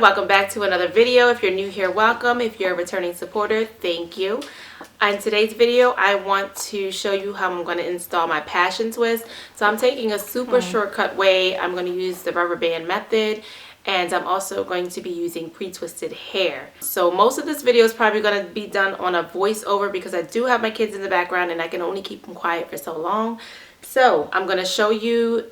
welcome back to another video. If you're new here, welcome. If you're a returning supporter, thank you. In today's video, I want to show you how I'm going to install my passion twist. So I'm taking a super shortcut way. I'm going to use the rubber band method, and I'm also going to be using pre-twisted hair. So most of this video is probably going to be done on a voiceover because I do have my kids in the background and I can only keep them quiet for so long. So I'm going to show you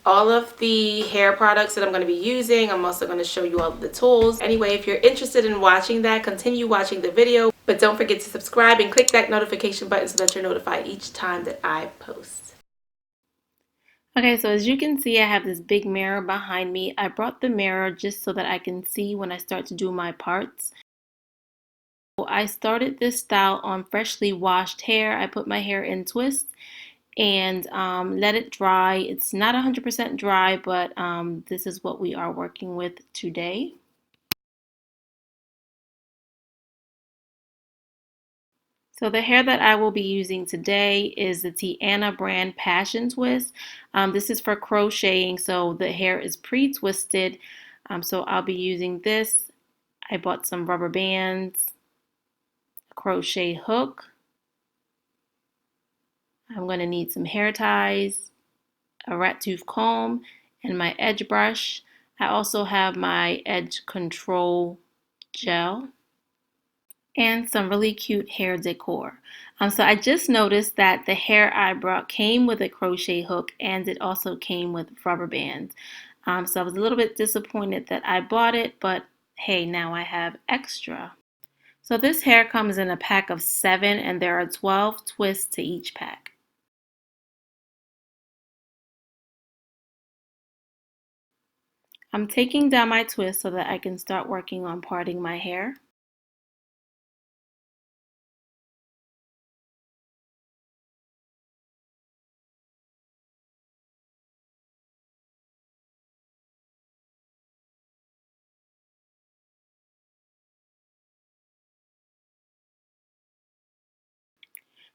all of the hair products that I'm going to be using. I'm also going to show you all of the tools. Anyway, if you're interested in watching that, continue watching the video, but don't forget to subscribe and click that notification button so that you're notified each time that I post. Okay, so as you can see, I have this big mirror behind me. I brought the mirror just so that I can see when I start to do my parts. I started this style on freshly washed hair. I put my hair in twists and let it dry. It's not 100% dry, but this is what we are working with today. So the hair that I will be using today is the Tiana brand Passion Twist. This is for crocheting, so the hair is pre-twisted. So I'll be using this. I bought some rubber bands, a crochet hook. I'm going to need some hair ties, a rat tooth comb, and my edge brush. I also have my edge control gel and some really cute hair decor. So I just noticed that the hair I brought came with a crochet hook and it also came with rubber bands. So I was a little bit disappointed that I bought it, but hey, now I have extra. So this hair comes in a pack of 7 and there are 12 twists to each pack. I'm taking down my twist so that I can start working on parting my hair.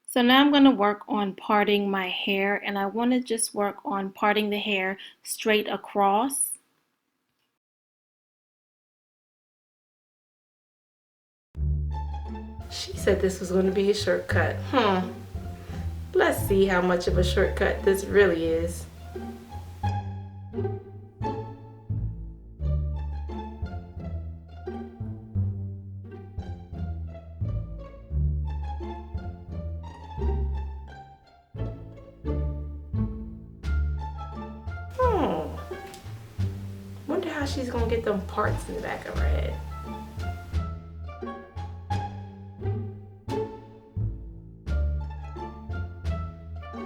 So now I'm going to work on parting my hair, and I want to just work on parting the hair straight across. She said this was going to be a shortcut. Let's see how much of a shortcut this really is. Wonder how she's going to get them parts in the back of her head.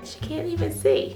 She can't even see.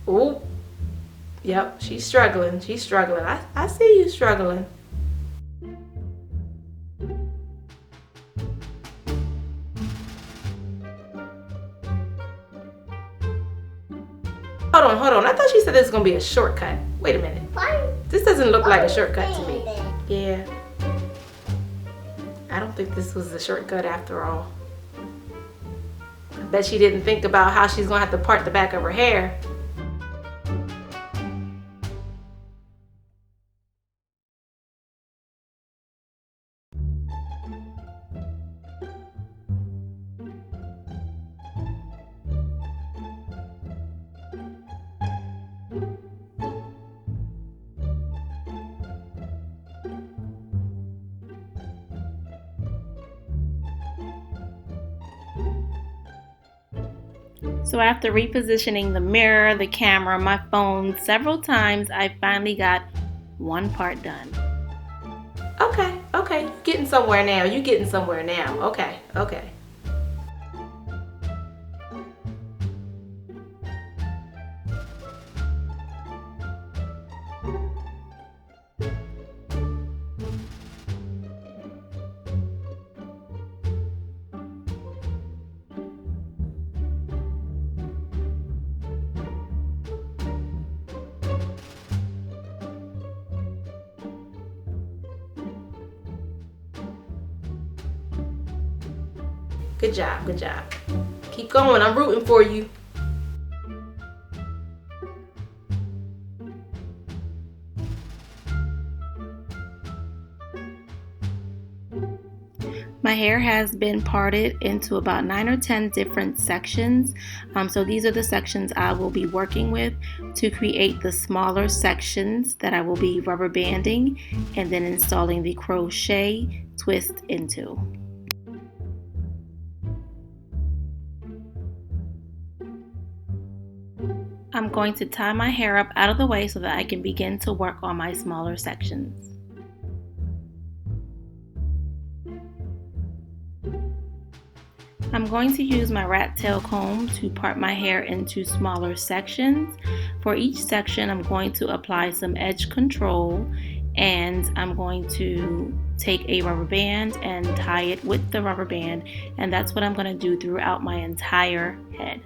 Ooh. Yep, she's struggling. She's struggling. I see you struggling. Hold on. I thought she said this was going to be a shortcut. Wait a minute. This doesn't look like a shortcut to me. Yeah. I don't think this was a shortcut after all. I bet she didn't think about how she's going to have to part the back of her hair. So after repositioning the mirror, the camera, my phone several times, I finally got one part done. Okay, getting somewhere now. You getting somewhere now. Okay. Good job. Keep going. I'm rooting for you. My hair has been parted into about 9 or 10 different sections. So these are the sections I will be working with to create the smaller sections that I will be rubber banding and then installing the crochet twist into. I'm going to tie my hair up out of the way so that I can begin to work on my smaller sections. I'm going to use my rat tail comb to part my hair into smaller sections. For each section, I'm going to apply some edge control, and I'm going to take a rubber band and tie it with the rubber band, and that's what I'm going to do throughout my entire head.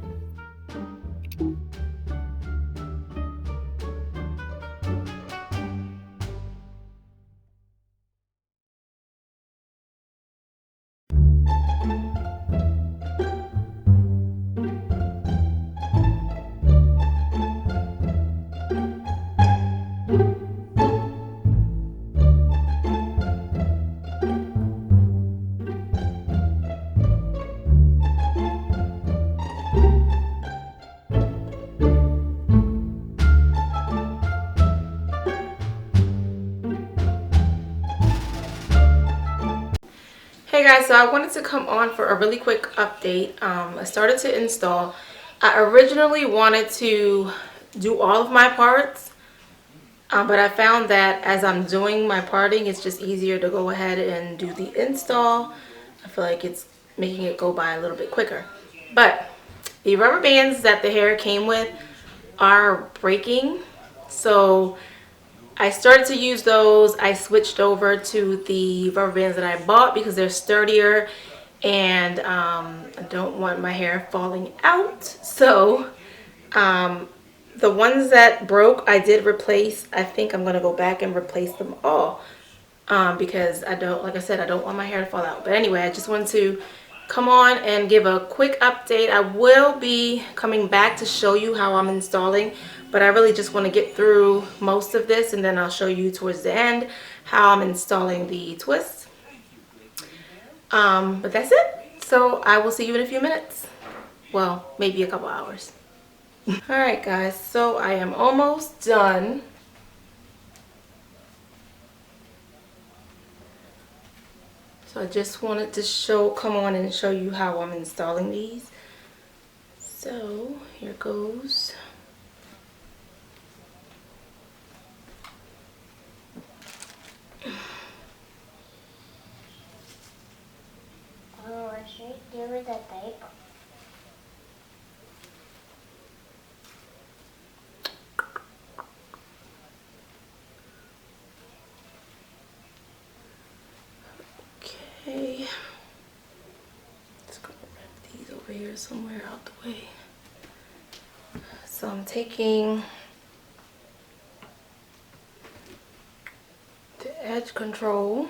Hey guys, so I wanted to come on for a really quick update. I started to install. I originally wanted to do all of my parts, but I found that as I'm doing my parting, it's just easier to go ahead and do the install. I feel like it's making it go by a little bit quicker. But the rubber bands that the hair came with are breaking, so I started to use those. I switched over to the rubber bands that I bought because they're sturdier, and I don't want my hair falling out. So the ones that broke, I did replace. I think I'm going to go back and replace them all because I don't, like I said, I don't want my hair to fall out. But anyway, I just wanted to come on and give a quick update. I will be coming back to show you how I'm installing, but I really just want to get through most of this, and then I'll show you towards the end how I'm installing the twists. But that's it. So I will see you in a few minutes. Well, maybe a couple hours. Alright guys, so I am almost done. So I just wanted to come on and show you how I'm installing these. So here goes. Oh, I should do with the tape. Okay. Let's go wrap these over here somewhere out the way. So I'm taking the edge control.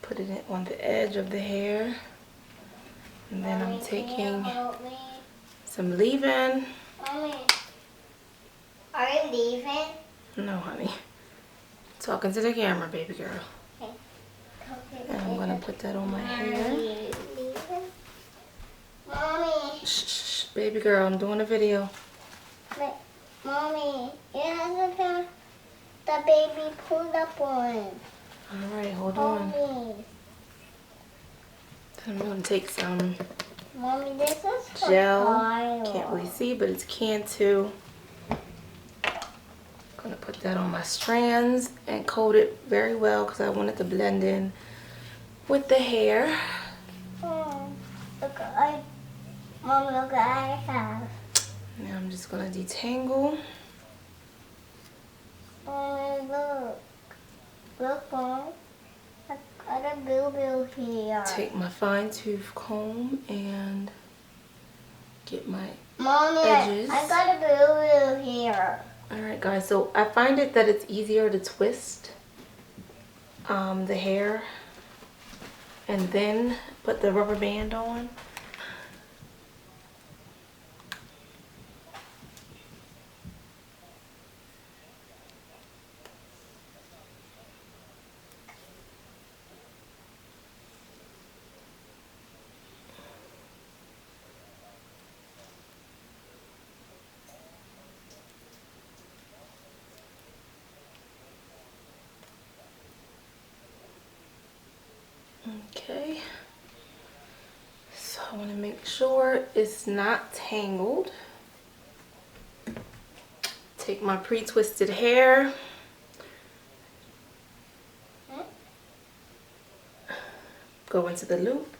Put it on the edge of the hair, and then I'm taking some leave-in. Mommy, are you leaving? No, honey. Talking to the camera, baby girl. Okay. And I'm gonna put that on my hair. Mommy. Shh, baby girl, I'm doing a video. But, Mommy, it hasn't been the baby pulled up on. Alright, hold on. Mommy. I'm going to take some Mommy, this is for gel. Kyle. Can't really see, but it's Cantu. Gonna put that on my strands and coat it very well because I want it to blend in with the hair. Look, Mom, look what I have. Now I'm just gonna detangle. Mommy, look. Look, Mom. I got a boo-boo here. Take my fine tooth comb and get my Mommy, edges. I got a boo-boo here. Alright guys, so I find it that it's easier to twist the hair and then put the rubber band on. Okay, so I want to make sure it's not tangled. Take my pre-twisted hair, go into the loop,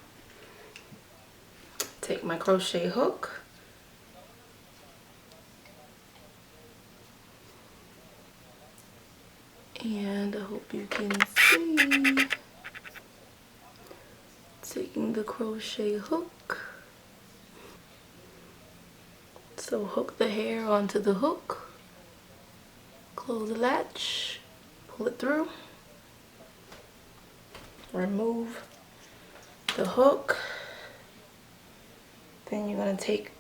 take my crochet hook, and I hope you can see, taking the crochet hook. So hook the hair onto the hook, close the latch, pull it through, remove the hook. Then you're going to take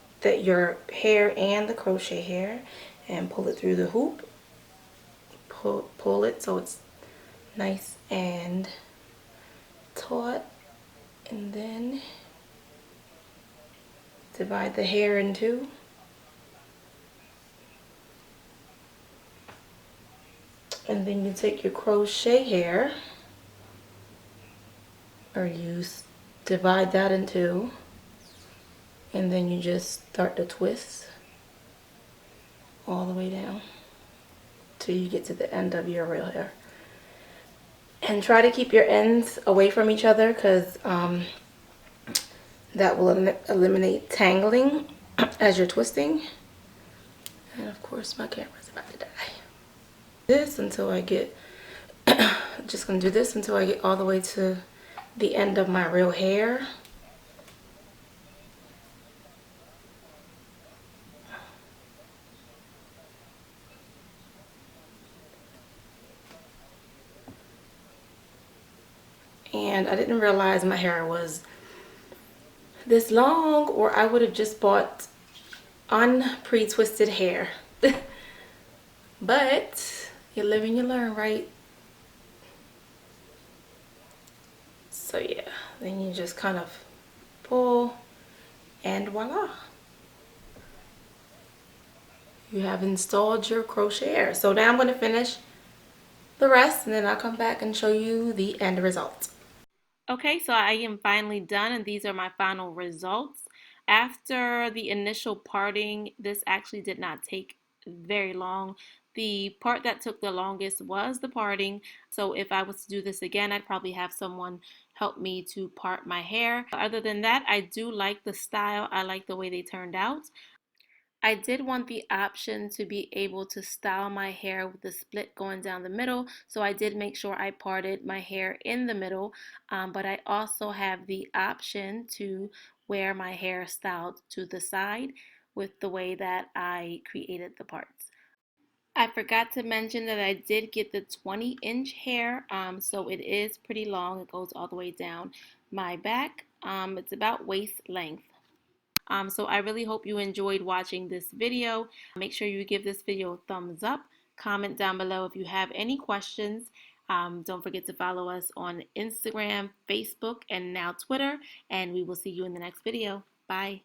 your hair and the crochet hair and pull it through the hoop. Pull it so it's nice and taut, and then divide the hair in two. And then you take your crochet hair, or you divide that in two, and then you just start to twist all the way down till you get to the end of your real hair. And try to keep your ends away from each other because that will eliminate tangling as you're twisting. And of course my camera's about to die. This until I get, just gonna do this until I get all the way to the end of my real hair. And I didn't realize my hair was this long, or I would have just bought pre-twisted hair. But you live and you learn, right? So yeah, then you just kind of pull and voila. You have installed your crochet hair. So now I'm going to finish the rest and then I'll come back and show you the end result. Okay, so I am finally done and these are my final results. After the initial parting, this actually did not take very long. The part that took the longest was the parting. So if I was to do this again, I'd probably have someone help me to part my hair. Other than that, I do like the style. I like the way they turned out. I did want the option to be able to style my hair with the split going down the middle, so I did make sure I parted my hair in the middle, but I also have the option to wear my hair styled to the side with the way that I created the parts. I forgot to mention that I did get the 20-inch hair, so it is pretty long. It goes all the way down my back. It's about waist length. So I really hope you enjoyed watching this video. Make sure you give this video a thumbs up. Comment down below if you have any questions. Don't forget to follow us on Instagram, Facebook, and now Twitter. And we will see you in the next video. Bye. Bye.